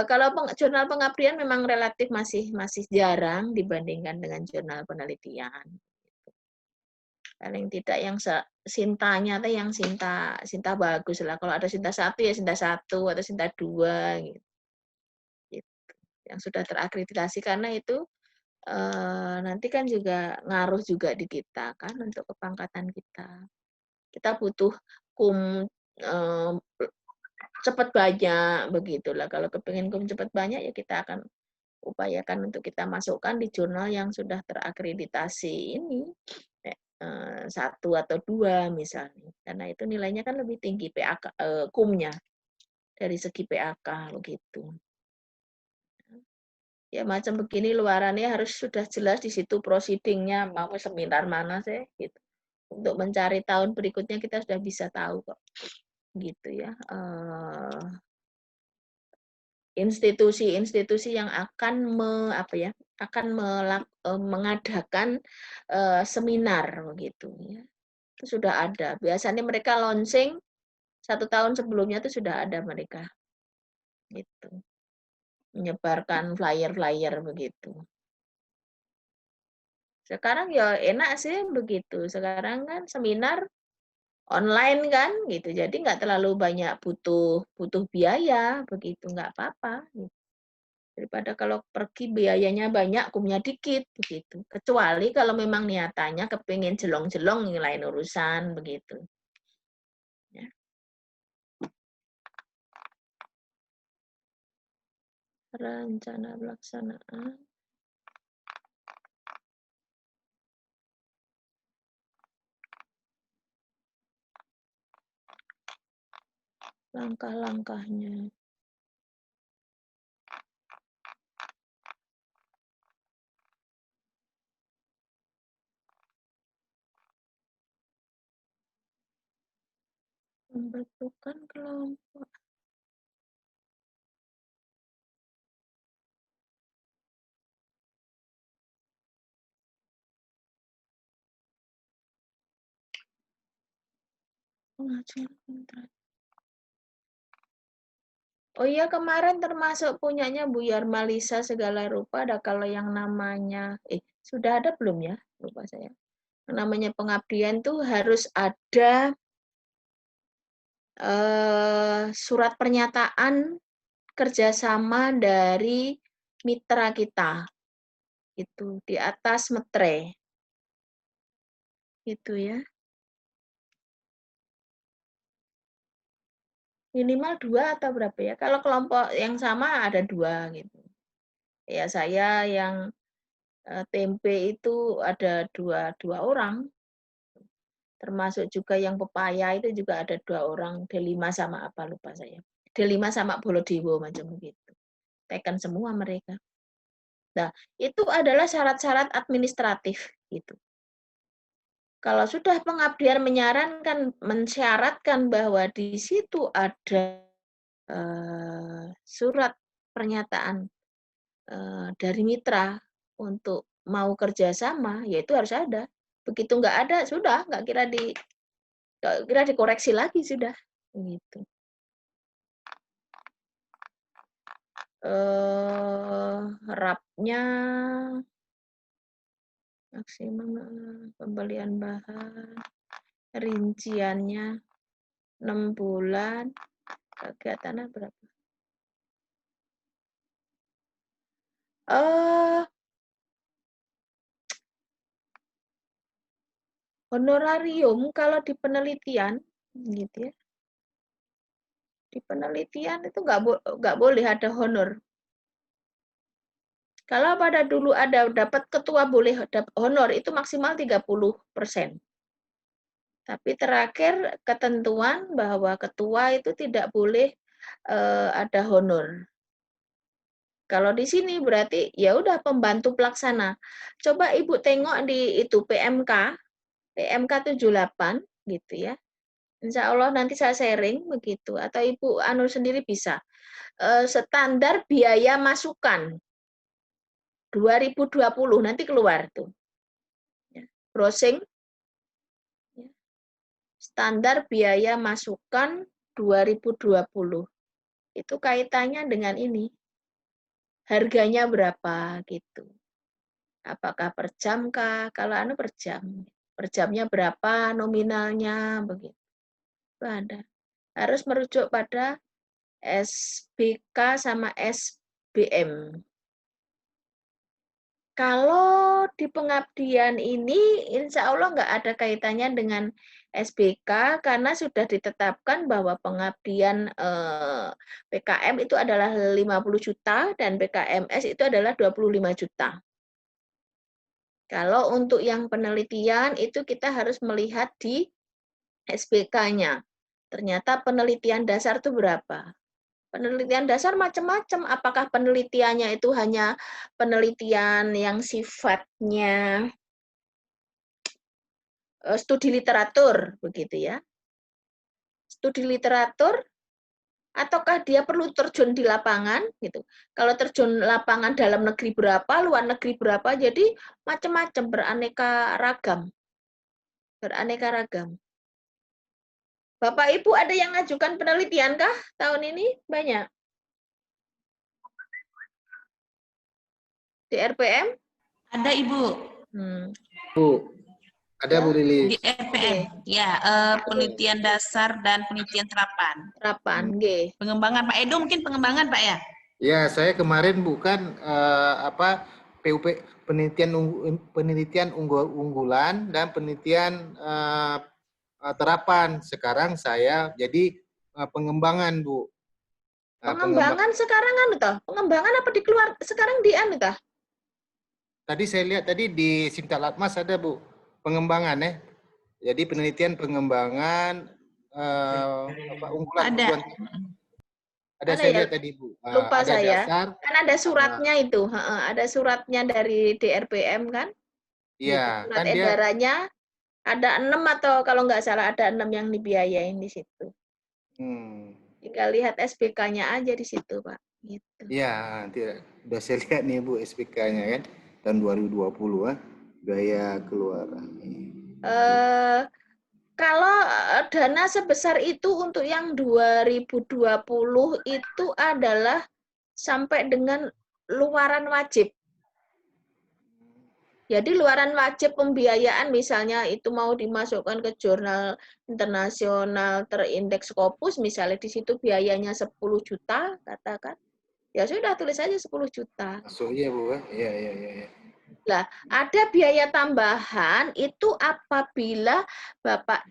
kalau jurnal pengabdian memang relatif masih masih jarang dibandingkan dengan jurnal penelitian. Paling tidak yang Sintanya tuh yang Sinta bagus lah. Kalau ada Sinta 1 ya Sinta 1 atau Sinta 2 gitu. Yang sudah terakreditasi karena itu nanti kan juga ngaruh juga di kita kan untuk kepangkatan kita. Kita butuh kum cepat banyak begitulah. Kalau kepingin kum cepat banyak ya kita akan upayakan untuk kita masukkan di jurnal yang sudah terakreditasi ini. 1 atau 2 misalnya. Karena itu nilainya kan lebih tinggi PAK kumnya dari segi PAK begitu. Ya macam begini luarannya harus sudah jelas di situ proceedingnya mau seminar mana sih gitu. Untuk mencari tahun berikutnya kita sudah bisa tahu kok. Gitu ya. Institusi-institusi yang akan mengadakan seminar begitu ya. Itu sudah ada. Biasanya mereka launching 1 tahun sebelumnya itu sudah ada mereka. Gitu. Menyebarkan flyer-flyer begitu. Sekarang ya enak sih begitu. Sekarang kan seminar online kan gitu. Jadi nggak terlalu banyak butuh biaya begitu, nggak apa-apa. Gitu. Daripada kalau pergi biayanya banyak, kumnya dikit begitu. Kecuali kalau memang niatannya kepingin jelong-jelong yang lain urusan begitu. Ya. Rencana pelaksanaan. Langkah-langkahnya. Pembentukan kelompok. Pengajuan kontrak. Oh iya kemarin termasuk punyanya Bu Yarmalisa segala rupa ada kalau yang namanya sudah ada belum ya? Lupa saya. Yang namanya pengabdian tuh harus ada surat pernyataan kerjasama dari mitra kita. Itu di atas metre. Itu ya. Minimal 2 atau berapa ya? Kalau kelompok yang sama ada 2 gitu. Ya saya yang tempe itu ada dua orang, termasuk juga yang pepaya itu juga ada 2 orang, D5 sama apa lupa saya. D5 sama Bolodewo macam begitu. Teken semua mereka. Nah, itu adalah syarat-syarat administratif gitu. Kalau sudah pengabdian mensyaratkan bahwa di situ ada surat pernyataan dari mitra untuk mau kerjasama, ya itu harus ada. Begitu nggak ada, sudah nggak kira dikoreksi lagi sudah. Begitu. Rapnya maksimum pembelian bahan, rinciannya 6 bulan, kegiatannya berapa? Honorarium kalau di penelitian gitu ya. Di penelitian itu nggak boleh ada honor. Kalau pada dulu ada dapat ketua boleh honor itu maksimal 30%. Tapi terakhir ketentuan bahwa ketua itu tidak boleh ada honor. Kalau di sini berarti ya udah pembantu pelaksana. Coba Ibu tengok di itu PMK 78 gitu ya. Insya Allah nanti saya sharing begitu atau Ibu anu sendiri bisa. Standar biaya masukan 2020 nanti keluar tuh. Browsing standar biaya masukan 2020. Itu kaitannya dengan ini. Harganya berapa gitu. Apakah per jam kah? Kalau anu per jam. Per jamnya berapa nominalnya begitu. Itu ada. Harus merujuk pada SBK sama SBM. Kalau di pengabdian ini, insya Allah nggak ada kaitannya dengan SBK, karena sudah ditetapkan bahwa pengabdian PKM itu adalah 50 juta, dan PKMS itu adalah 25 juta. Kalau untuk yang penelitian, itu kita harus melihat di SBK-nya. Ternyata penelitian dasar itu berapa? Penelitian dasar macam-macam. Apakah penelitiannya itu hanya penelitian yang sifatnya studi literatur, begitu ya? Studi literatur, ataukah dia perlu terjun di lapangan, gitu? Kalau terjun lapangan dalam negeri berapa, luar negeri berapa, jadi macam-macam, beraneka ragam, beraneka ragam. Bapak Ibu ada yang ngajukan penelitian kah tahun ini? Banyak. Di RPM? Ada Ibu. Bu, ada Ya. Bu Lili. Di RPM. Ya, penelitian dasar dan penelitian terapan. Terapan, nggih. Pengembangan Pak Edo mungkin pengembangan Pak ya? Ya, saya kemarin bukan PUP penelitian unggulan dan penelitian terapan. Sekarang saya jadi pengembangan, Bu. Pengembangan sekarang anu toh? Pengembangan apa dikeluar sekarang di anu toh? Tadi saya lihat tadi di Sintalatmas ada, Bu, pengembangan ya. Jadi penelitian pengembangan unggulan. Ada. Ada saya lihat tadi, Bu. Lupa ada saya. dasar. Kan ada suratnya itu, ada suratnya dari DRPM kan? Iya, Surat kan dia edarannya ada 6 atau kalau nggak salah ada 6 yang dibiayain di situ. Tinggal lihat SPK-nya aja di situ, Pak. Gitu. Iya, udah saya lihat nih Bu SPK-nya kan tahun 2020 gaya keluaran. Kalau dana sebesar itu untuk yang 2020 itu adalah sampai dengan luaran wajib. Jadi luaran wajib pembiayaan misalnya itu mau dimasukkan ke jurnal internasional terindeks Scopus, misalnya di situ biayanya 10 juta, katakan. Ya sudah, tulis aja 10 juta. Masuk iya Bu, iya. Nah, ada biaya tambahan itu apabila Bapak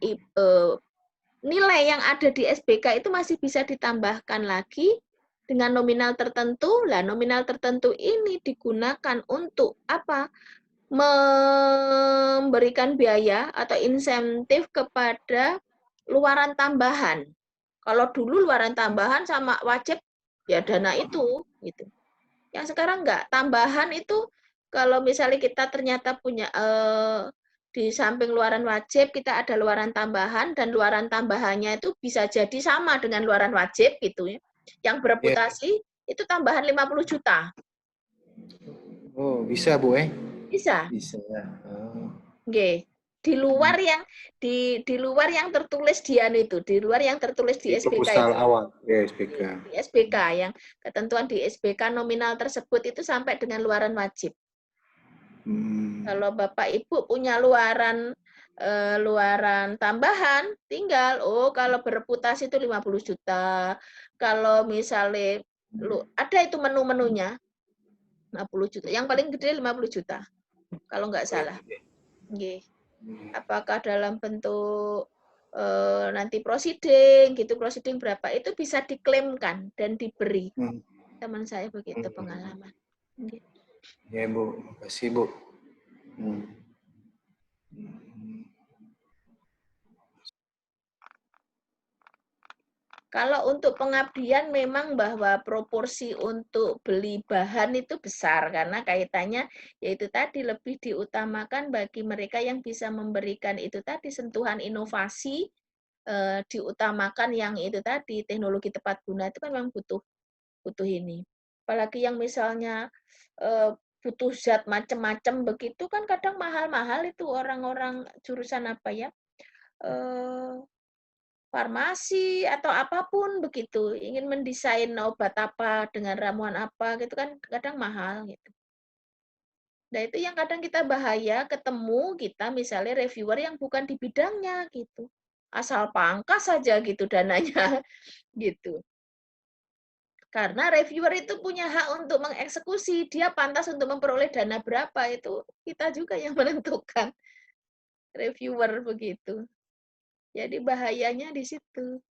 nilai yang ada di SBK itu masih bisa ditambahkan lagi dengan nominal tertentu. Lah, nominal tertentu ini digunakan untuk apa? Memberikan biaya atau insentif kepada luaran tambahan. Kalau dulu luaran tambahan sama wajib ya dana itu gitu. Yang sekarang enggak, tambahan itu kalau misalnya kita ternyata punya di samping luaran wajib kita ada luaran tambahan, dan luaran tambahannya itu bisa jadi sama dengan luaran wajib gitu ya. Yang bereputasi itu tambahan 50 juta. Oh, bisa Bu Bisa. Bisa. Nggih. Di luar yang tertulis di anu itu, di luar yang tertulis di SBK proposal itu. awal ya SBK. Di SBK yang ketentuan di SBK nominal tersebut itu sampai dengan luaran wajib. Kalau Bapak Ibu punya luaran tambahan, tinggal kalau bereputasi itu 50 juta. Kalau misalnya ada itu menu-menunya 50 juta. Yang paling gede 50 juta. Kalau nggak salah. Nggih. Apakah dalam bentuk nanti prosiding gitu, prosiding berapa itu bisa diklaimkan dan diberi. Teman saya begitu pengalaman. Ya Bu, makasih Bu. Kalau untuk pengabdian memang bahwa proporsi untuk beli bahan itu besar karena kaitannya yaitu tadi lebih diutamakan bagi mereka yang bisa memberikan itu tadi sentuhan inovasi, diutamakan yang itu tadi teknologi tepat guna itu kan memang butuh ini. Apalagi yang misalnya butuh zat macam-macam begitu kan kadang mahal-mahal itu orang-orang jurusan apa ya? Farmasi atau apapun begitu, ingin mendesain obat apa dengan ramuan apa gitu kan kadang mahal gitu. Nah itu yang kadang kita bahaya ketemu kita misalnya reviewer yang bukan di bidangnya gitu. Asal pangkas saja gitu dananya gitu. Karena reviewer itu punya hak untuk mengeksekusi, dia pantas untuk memperoleh dana berapa, itu kita juga yang menentukan. Reviewer begitu. Jadi bahayanya di situ.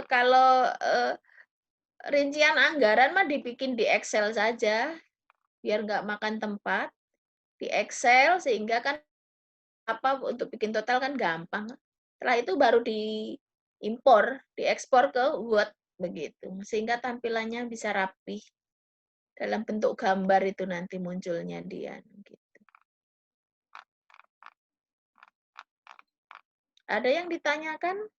Kalau rincian anggaran mah dibikin di Excel saja, biar nggak makan tempat. Di Excel, sehingga kan apa untuk bikin total kan gampang. Setelah itu baru diimpor, diekspor ke Word begitu, sehingga tampilannya bisa rapi. Dalam bentuk gambar itu nanti munculnya dia. Gitu. Ada yang ditanyakan?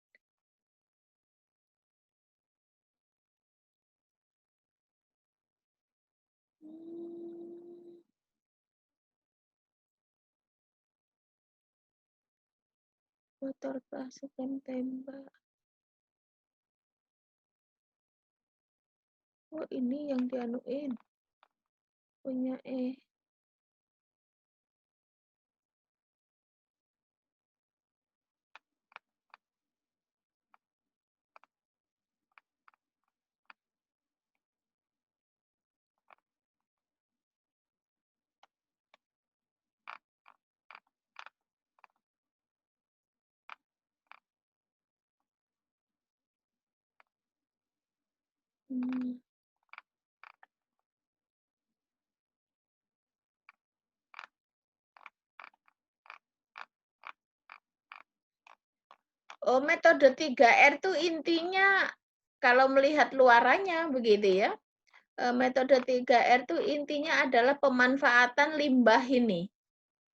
Motor pasukan tembak. Oh, ini yang dianuin. Punya Oh, metode 3R itu intinya kalau melihat luarannya begitu ya. Metode 3R itu intinya adalah pemanfaatan limbah ini.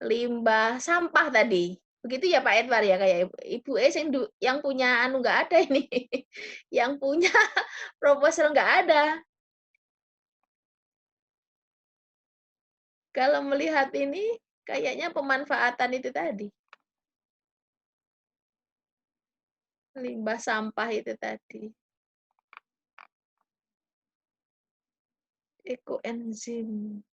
Limbah sampah tadi. Begitu ya Pak Edward ya, kayak Ibu yang punya anu nggak ada ini. Yang punya proposal nggak ada. Kalau melihat ini kayaknya pemanfaatan itu tadi. Limbah sampah itu tadi. Ekoenzim.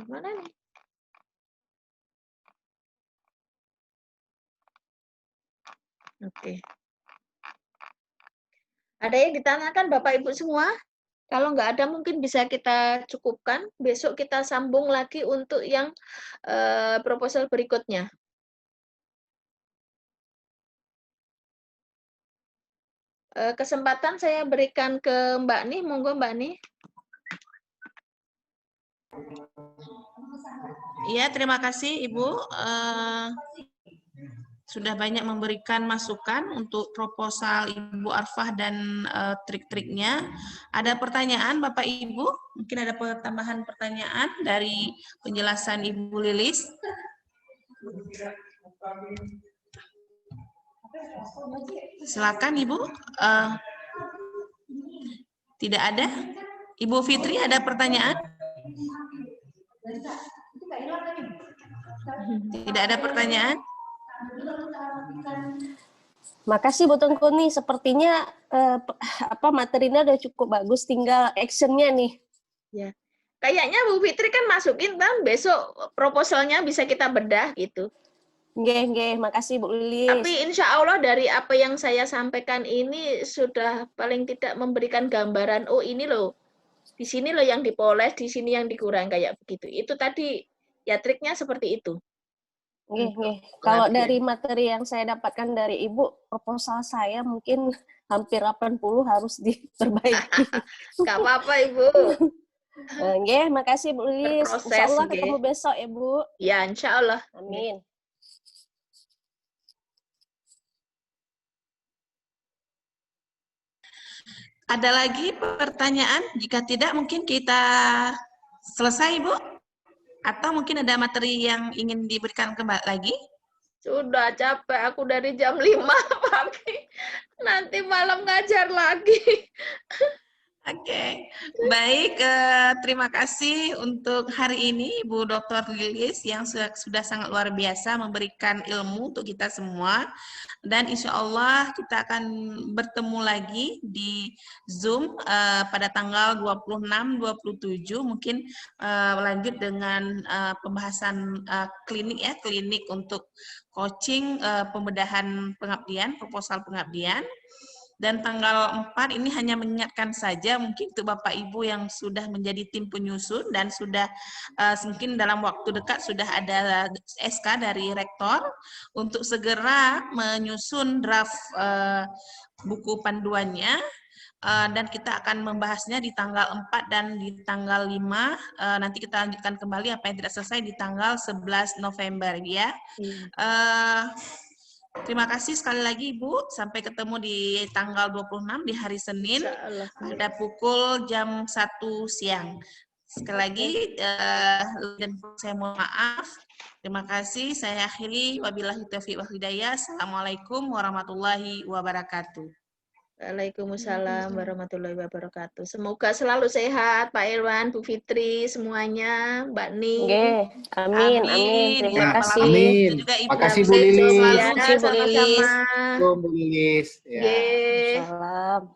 Mana nih? Oke. Ada yang ditanyakan Bapak Ibu semua? Kalau nggak ada mungkin bisa kita cukupkan. Besok kita sambung lagi untuk yang proposal berikutnya. Kesempatan saya berikan ke Mbak Nih, monggo Mbak Nih. Iya, terima kasih Ibu. Sudah banyak memberikan masukan untuk proposal Ibu Arfah dan trik-triknya. Ada pertanyaan Bapak Ibu? Mungkin ada tambahan pertanyaan dari penjelasan Ibu Lilis. Silakan Ibu. Tidak ada? Ibu Fitri ada pertanyaan? Tidak ada pertanyaan? Makasih Bu Tengku nih, sepertinya materinya udah cukup bagus, tinggal actionnya nih. Ya, kayaknya Bu Fitri kan masukin kan besok proposalnya bisa kita bedah gitu. Nggih, makasih Bu Lilis. Tapi insya Allah dari apa yang saya sampaikan ini sudah paling tidak memberikan gambaran, oh ini loh, di sini loh yang dipoles, di sini yang dikurang kayak begitu. Itu tadi ya triknya seperti itu. Nggih. Kalau dari materi yang saya dapatkan dari Ibu, proposal saya mungkin hampir 80 harus diperbaiki. Nggak apa-apa Ibu. Nggih, makasih Bu Lilis. Insya Allah ketemu besok ya Bu. Ya, insya Allah. Amin. Ada lagi pertanyaan? Jika tidak, mungkin kita selesai, Bu? Atau mungkin ada materi yang ingin diberikan kembali lagi? Sudah capek aku dari jam 5 pagi. Nanti malam ngajar lagi. Oke, baik. Terima kasih untuk hari ini Ibu Dr. Lilis yang sudah sangat luar biasa memberikan ilmu untuk kita semua. Dan insya Allah kita akan bertemu lagi di Zoom pada tanggal 26-27. Mungkin lanjut dengan pembahasan klinik untuk coaching pembedahan pengabdian, proposal pengabdian. Dan tanggal 4 ini hanya mengingatkan saja mungkin untuk Bapak Ibu yang sudah menjadi tim penyusun dan sudah mungkin dalam waktu dekat sudah ada SK dari Rektor untuk segera menyusun draft buku panduannya. Dan kita akan membahasnya di tanggal 4 dan di tanggal 5. Nanti kita lanjutkan kembali apa yang tidak selesai di tanggal 11 November ya. Terima kasih sekali lagi Ibu. Sampai ketemu di tanggal 26 di hari Senin pada pukul jam 1 siang. Sekali lagi dan saya mohon maaf. Terima kasih. Saya akhiri. Wabillahi taufiq wal hidayah. Assalamualaikum warahmatullahi wabarakatuh. Waalaikumsalam warahmatullahi wabarakatuh. Semoga selalu sehat Pak Irwan, Bu Fitri, semuanya, Mbak Ning. Amin, amin. Terima kasih. Amin. Terima kasih Bu Lilis. Sama-sama. Bu Lilis. Ya. Salam.